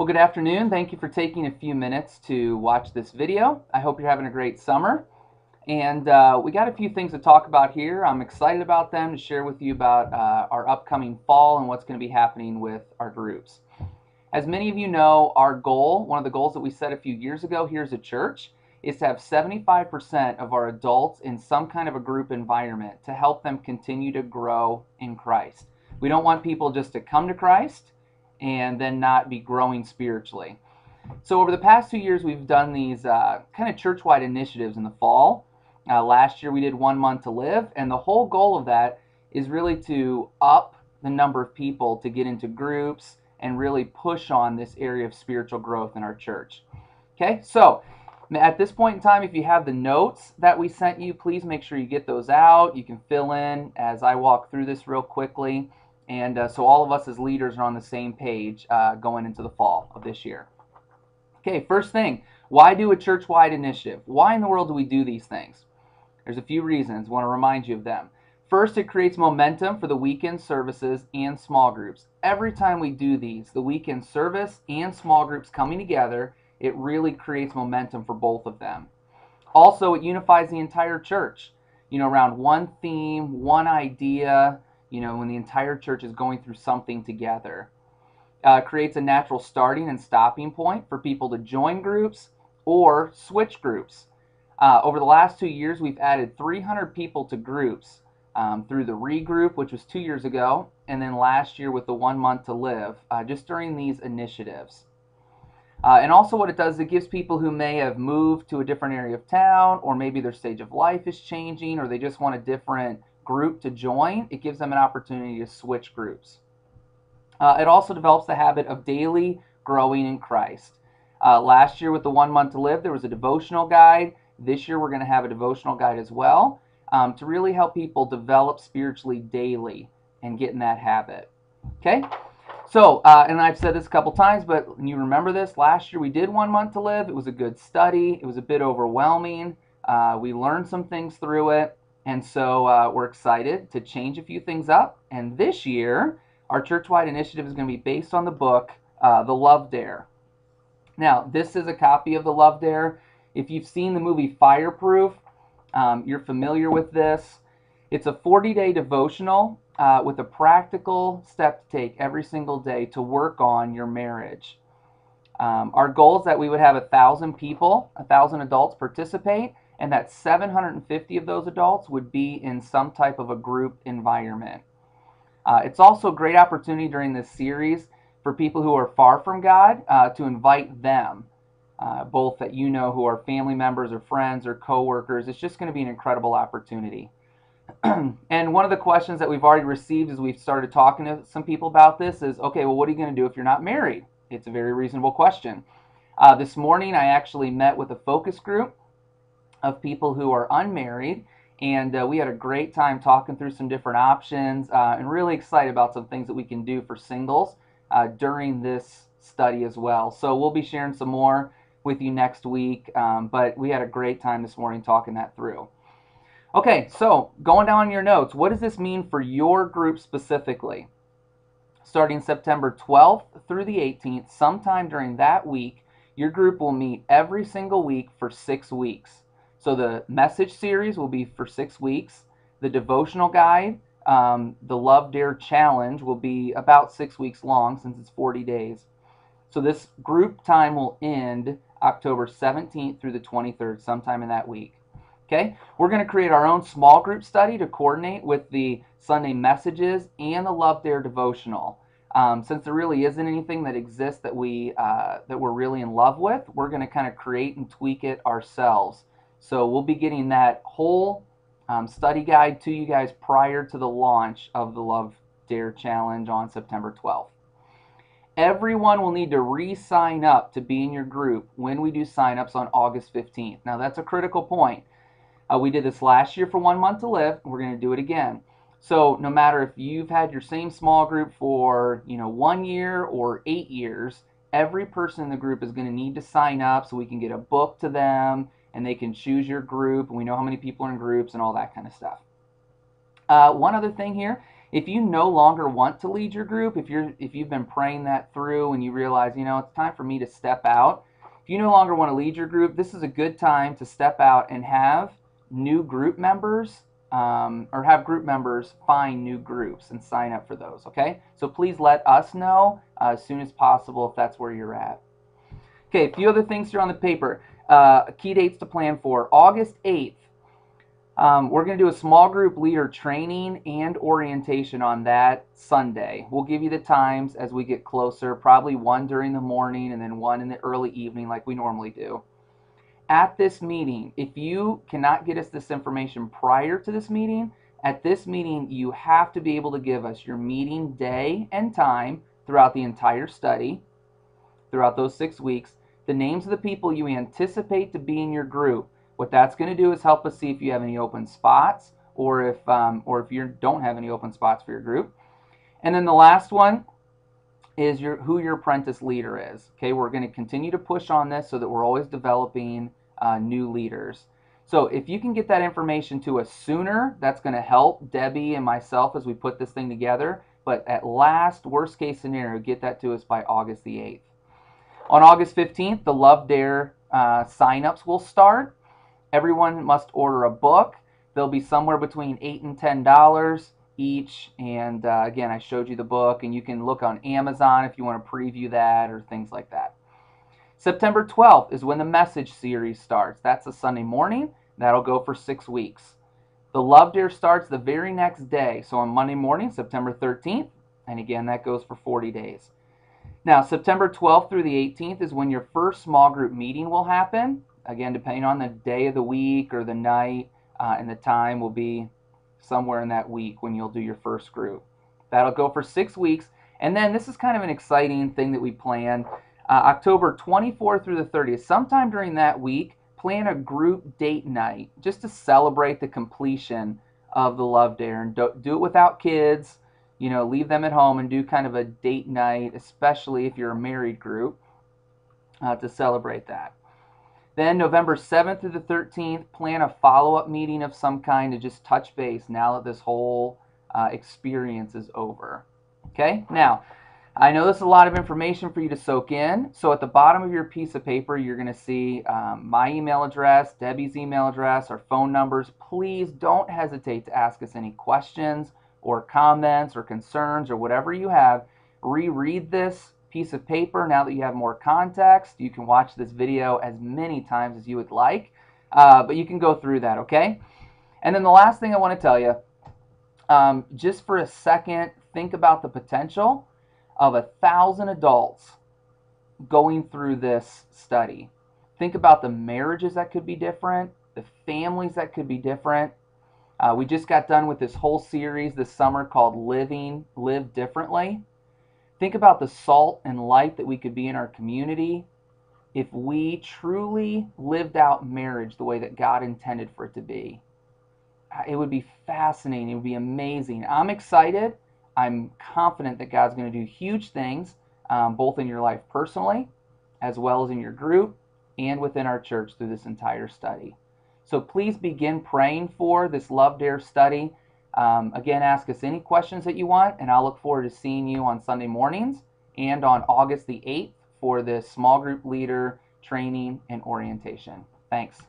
Well, good afternoon. Thank you for taking a few minutes to watch this video. I hope you're having a great summer. And we got a few things to talk about here. I'm excited about them to share with you about our upcoming fall and what's going to be happening with our groups. As many of you know, our goal, one of the goals that we set a few years ago here as a church, is to have 75% of our adults in some kind of a group environment to help them continue to grow in Christ. We don't want people just to come to Christ and then not be growing spiritually. So over the past 2 years, we've done these kind of church-wide initiatives in the fall. Last year we did 1 month to live, and the whole goal of that is really to up the number of people to get into groups and really push on this area of spiritual growth in our church. Okay, so at this point in time, if you have the notes that we sent you, please make sure you get those out. You can fill in as I walk through this real quickly. And so all of us as leaders are on the same page going into the fall of this year. Okay, first thing, why do a church-wide initiative? Why in the world do we do these things? There's a few reasons. I want to remind you of them. First, it creates momentum for the weekend services and small groups. Every time we do these, the weekend service and small groups coming together, it really creates momentum for both of them. Also, it unifies the entire church, around one theme, one idea, when the entire church is going through something together. Creates a natural starting and stopping point for people to join groups or switch groups. Over the last 2 years, we've added 300 people to groups through the regroup, which was 2 years ago, and then last year with the 1 month to live, just during these initiatives. And also what it does, it gives people who may have moved to a different area of town, or maybe their stage of life is changing, or they just want a different group to join, it gives them an opportunity to switch groups. It also develops the habit of daily growing in Christ. Last year with the 1 month to live, there was a devotional guide. This year we're going to have a devotional guide as well to really help people develop spiritually daily and get in that habit. Okay? So, and I've said this a couple times, but you remember this, last year we did 1 month to live. It was a good study. It was a bit overwhelming. We learned some things through it. And so we're excited to change a few things up. And this year, our church-wide initiative is going to be based on the book, The Love Dare. Now, this is a copy of The Love Dare. If you've seen the movie Fireproof, you're familiar with this. It's a 40-day devotional with a practical step to take every single day to work on your marriage. Our goal is that we would have 1,000 people, 1,000 adults participate, and that 750 of those adults would be in some type of a group environment. It's also a great opportunity during this series for people who are far from God to invite them, both that who are family members or friends or co-workers. It's just going to be an incredible opportunity. And one of the questions that we've already received as we've started talking to some people about this is, okay, well, what are you going to do if you're not married? It's a very reasonable question. This morning I actually met with a focus group of people who are unmarried, and we had a great time talking through some different options and really excited about some things that we can do for singles during this study as well. So we'll be sharing some more with you next week, but we had a great time this morning talking that through. Okay, so going down your notes, what does this mean for your group specifically? Starting September 12th through the 18th, sometime during that week, your group will meet every single week for 6 weeks. So the message series will be for 6 weeks. The devotional guide, the Love Dare Challenge, will be about 6 weeks long since it's 40 days. So this group time will end October 17th through the 23rd, sometime in that week. Okay? We're going to create our own small group study to coordinate with the Sunday messages and the Love Dare devotional. Since there really isn't anything that exists that we're really in love with, we're going to kind of create and tweak it ourselves. So we'll be getting that whole study guide to you guys prior to the launch of the Love Dare Challenge on September 12th. Everyone will need to re-sign up to be in your group when we do sign-ups on August 15th. Now that's a critical point. We did this last year for 1 month to live. We're going to do it again. So no matter if you've had your same small group for 1 year or 8 years, every person in the group is going to need to sign up so we can get a book to them and they can choose your group, and we know how many people are in groups and all that kind of stuff. One other thing here If you no longer want to lead your group, if you've been praying that through and you realize, it's time for me to step out, if you no longer want to lead your group, this is a good time to step out and have new group members or have group members find new groups and sign up for those, okay? So please let us know as soon as possible if that's where you're at. Okay, a few other things here on the paper. Key dates to plan for. August 8th, we're going to do a small group leader training and orientation on that Sunday. We'll give you the times as we get closer, probably one during the morning and then one in the early evening like we normally do. At this meeting, if you cannot get us this information prior to this meeting, at this meeting you have to be able to give us your meeting day and time throughout the entire study, throughout those 6 weeks, the names of the people you anticipate to be in your group. What that's going to do is help us see if you have any open spots or if you don't have any open spots for your group. And then the last one is who your apprentice leader is. Okay, we're going to continue to push on this so that we're always developing new leaders. So if you can get that information to us sooner, that's going to help Debbie and myself as we put this thing together. But at last, worst case scenario, get that to us by August the 8th. On August 15th, the Love Dare sign-ups will start. Everyone must order a book. They'll be somewhere between $8 and $10 each. And again, I showed you the book, and you can look on Amazon if you want to preview that or things like that. September 12th is when the message series starts. That's a Sunday morning. That'll go for 6 weeks. The Love Dare starts the very next day. So on Monday morning, September 13th, and again, that goes for 40 days. Now, September 12th through the 18th is when your first small group meeting will happen. Again, depending on the day of the week or the night, and the time will be somewhere in that week when you'll do your first group. That'll go for 6 weeks. And then this is kind of an exciting thing that we plan. October 24th through the 30th, sometime during that week, plan a group date night just to celebrate the completion of the Love Dare. And do it without kids. Leave them at home and do kind of a date night, especially if you're a married group, to celebrate that. Then November 7th through the 13th, plan a follow-up meeting of some kind to just touch base now that this whole experience is over. Okay? Now, I know this is a lot of information for you to soak in, so at the bottom of your piece of paper, you're going to see my email address, Debbie's email address, our phone numbers. Please don't hesitate to ask us any questions or comments or concerns or whatever you have. Reread this piece of paper now that you have more context. You can watch this video as many times as you would like, but you can go through that, okay? And then the last thing I want to tell you, just for a second, think about the potential of 1,000 adults going through this study. Think about the marriages that could be different, the families that could be different. We just got done with this whole series this summer called Live Differently. Think about the salt and light that we could be in our community if we truly lived out marriage the way that God intended for it to be. It would be fascinating. It would be amazing. I'm excited. I'm confident that God's going to do huge things, both in your life personally, as well as in your group, and within our church through this entire study. So please begin praying for this Love Dare study. Again, ask us any questions that you want, and I'll look forward to seeing you on Sunday mornings and on August the 8th for this small group leader training and orientation. Thanks.